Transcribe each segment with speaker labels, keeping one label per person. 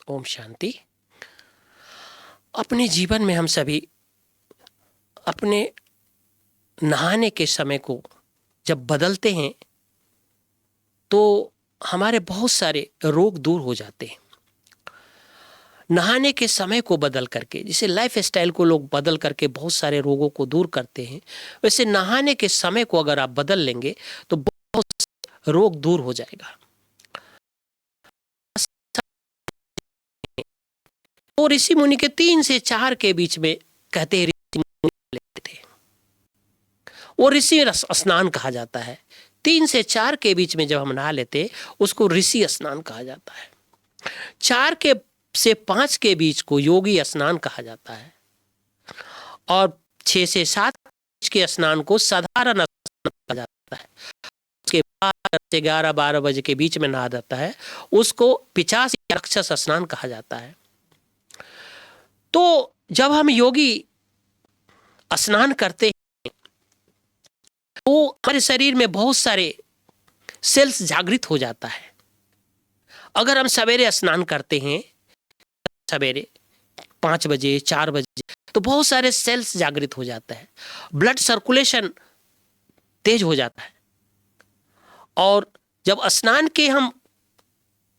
Speaker 1: ओम शांति। अपने जीवन में हम सभी अपने नहाने के समय को जब बदलते हैं तो हमारे बहुत सारे रोग दूर हो जाते हैं। नहाने के समय को बदल करके, जैसे लाइफ स्टाइल को लोग बदल करके बहुत सारे रोगों को दूर करते हैं, वैसे नहाने के समय को अगर आप बदल लेंगे तो बहुत से रोग दूर हो जाएगा। तो ऋषि मुनि के 3 से 4 के बीच में कहते हैं ऋषि मुनि लेते थे, वो ऋषि स्नान कहा जाता है। 3 से 4 के बीच में जब हम नहा लेते उसको ऋषि स्नान कहा जाता है। 4 के से 5 के बीच को योगी स्नान कहा जाता है और 6 से 7 के स्नान को साधारण स्नान कहा जाता है। उसके बाद से 11-12 बजे के बीच में नहा जाता है, उसको 50 या राक्षस स्नान कहा जाता है। तो जब हम योगी स्नान करते हैं तो हमारे शरीर में बहुत सारे सेल्स जागृत हो जाता है। अगर हम सवेरे स्नान करते हैं, सवेरे 5 बजे 4 बजे, तो बहुत सारे सेल्स जागृत हो जाता है, ब्लड सर्कुलेशन तेज हो जाता है। और जब स्नान के हम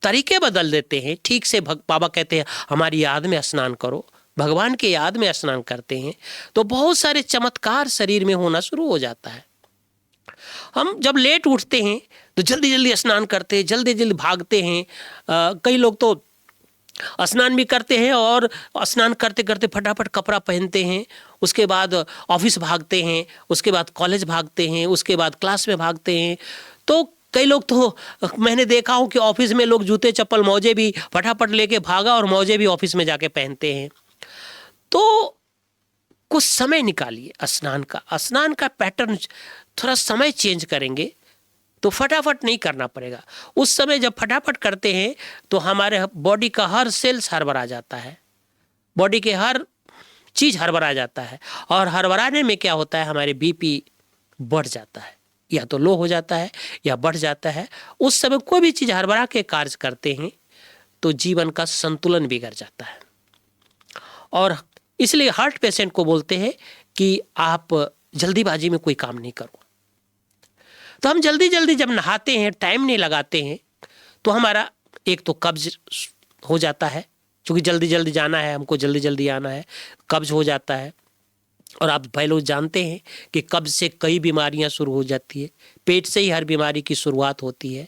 Speaker 1: तरीके बदल देते हैं, ठीक से बाबा कहते हैं हमारी याद में स्नान करो, भगवान के याद में स्नान करते हैं, तो बहुत सारे चमत्कार शरीर में होना शुरू हो जाता है। हम जब लेट उठते हैं तो जल्दी जल्दी स्नान करते हैं, जल्दी जल्दी भागते हैं। कई लोग तो स्नान भी करते हैं और स्नान करते करते फटाफट कपड़ा पहनते हैं, उसके बाद ऑफिस भागते हैं, उसके बाद कॉलेज भागते हैं, उसके बाद क्लास में भागते हैं। तो कई लोग तो मैंने देखा हूँ कि ऑफिस में लोग जूते चप्पल मौजे भी फटाफट लेके भागा और मौजे भी ऑफिस में जाके पहनते हैं। तो कुछ समय निकालिए स्नान का। स्नान का पैटर्न थोड़ा समय चेंज करेंगे तो फटाफट नहीं करना पड़ेगा। उस समय जब फटाफट करते हैं तो हमारे बॉडी का हर सेल्स हड़बड़ा जाता है, बॉडी के हर चीज हड़बड़ा जाता है, और हड़बड़ाने में क्या होता है, हमारे बीपी बढ़ जाता है, या तो लो हो जाता है या बढ़ जाता है। उस समय कोई भी चीज हड़बड़ा के कार्य करते हैं तो जीवन का संतुलन बिगड़ जाता है। और इसलिए हार्ट पेशेंट को बोलते हैं कि आप जल्दीबाजी में कोई काम नहीं करो। तो हम जल्दी जल्दी जब नहाते हैं, टाइम नहीं लगाते हैं, तो हमारा एक तो कब्ज हो जाता है, क्योंकि जल्दी जल्दी जाना है, हमको जल्दी जल्दी आना है, कब्ज हो जाता है। और आप भाई लोग जानते हैं कि कब्ज से कई बीमारियां शुरू हो जाती है, पेट से ही हर बीमारी की शुरुआत होती है।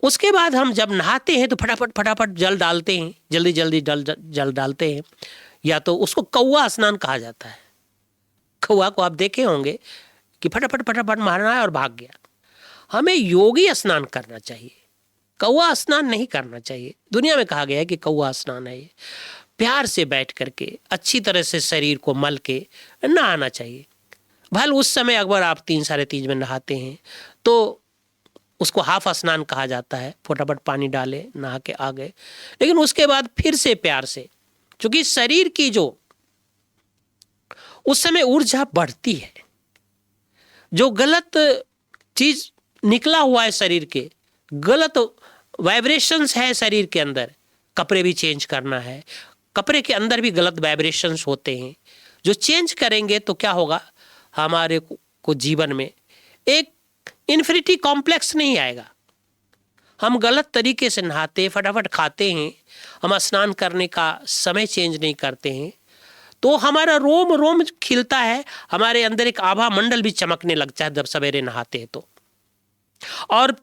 Speaker 1: उसके बाद हम जब नहाते हैं तो फटाफट फटाफट जल डालते हैं, जल्दी जल्दी जल डालते हैं, या तो उसको कौवा स्नान कहा जाता है। कौवा को आप देखे होंगे कि फटाफट फटाफट मारना है और भाग गया। हमें योगी स्नान करना चाहिए, कौवा स्नान नहीं करना चाहिए। दुनिया में कहा गया है कि कौवा स्नान है ये। प्यार से बैठ करके अच्छी तरह से शरीर को मल के नहाना चाहिए। भले उस समय अगर आप 3-3:30 में नहाते हैं तो उसको हाफ स्नान कहा जाता है, फटाफट पानी डाले नहा के आ गए। लेकिन उसके बाद फिर से प्यार से, क्योंकि शरीर की जो उस समय ऊर्जा बढ़ती है, जो गलत चीज निकला हुआ है शरीर के, गलत वाइब्रेशंस है शरीर के अंदर, कपड़े भी चेंज करना है, कपड़े के अंदर भी गलत वाइब्रेशंस होते हैं, जो चेंज करेंगे तो क्या होगा, हमारे को जीवन में एक इन्फिनिटी कॉम्प्लेक्स नहीं आएगा। हम गलत तरीके से नहाते, फटाफट खाते हैं, हम स्नान करने का समय चेंज नहीं करते हैं, तो हमारा रोम रोम खिलता है, हमारे अंदर एक आभा मंडल भी चमकने लगता है जब सवेरे नहाते हैं तो। और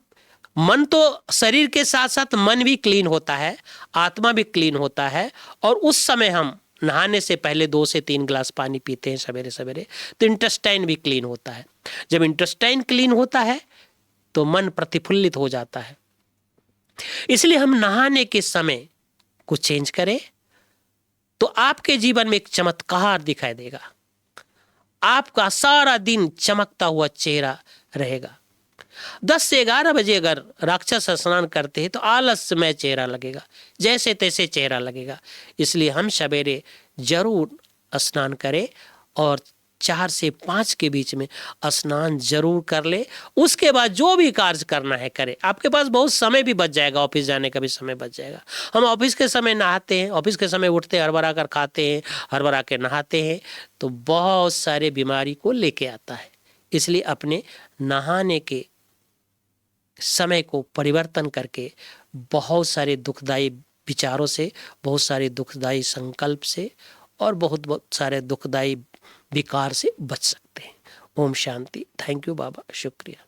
Speaker 1: मन तो शरीर के साथ साथ मन भी क्लीन होता है, आत्मा भी क्लीन होता है। और उस समय हम नहाने से पहले 2 से 3 गिलास पानी पीते हैं सवेरे सवेरे, तो इंटेस्टाइन भी क्लीन होता है। जब इंटेस्टाइन क्लीन होता है तो मन प्रफुल्लित हो जाता है। इसलिए हम नहाने के समय को चेंज करें तो आपके जीवन में एक चमत्कार दिखाई देगा, आपका सारा दिन चमकता हुआ चेहरा रहेगा। 10 से 11 बजे अगर राक्षस स्नान करते हैं तो आलस्यमय चेहरा लगेगा, जैसे तैसे चेहरा लगेगा। इसलिए हम सवेरे जरूर स्नान करें और 4 से 5 के बीच में स्नान जरूर कर ले। उसके बाद जो भी कार्य करना है करे। आपके पास बहुत समय भी बच जाएगा, ऑफिस जाने का भी समय बच जाएगा। हम ऑफिस के समय नहाते हैं, ऑफिस के समय उठते हड़बड़ा कर खाते हैं, हड़बड़ा के नहाते हैं, तो बहुत सारे बीमारी को लेके आता है। इसलिए अपने नहाने के समय को परिवर्तन करके बहुत सारे दुखदाई विचारों से, बहुत सारे दुखदाई संकल्प से और बहुत सारे दुखदाई विकार से बच सकते हैं। ओम शांति। थैंक यू बाबा, शुक्रिया।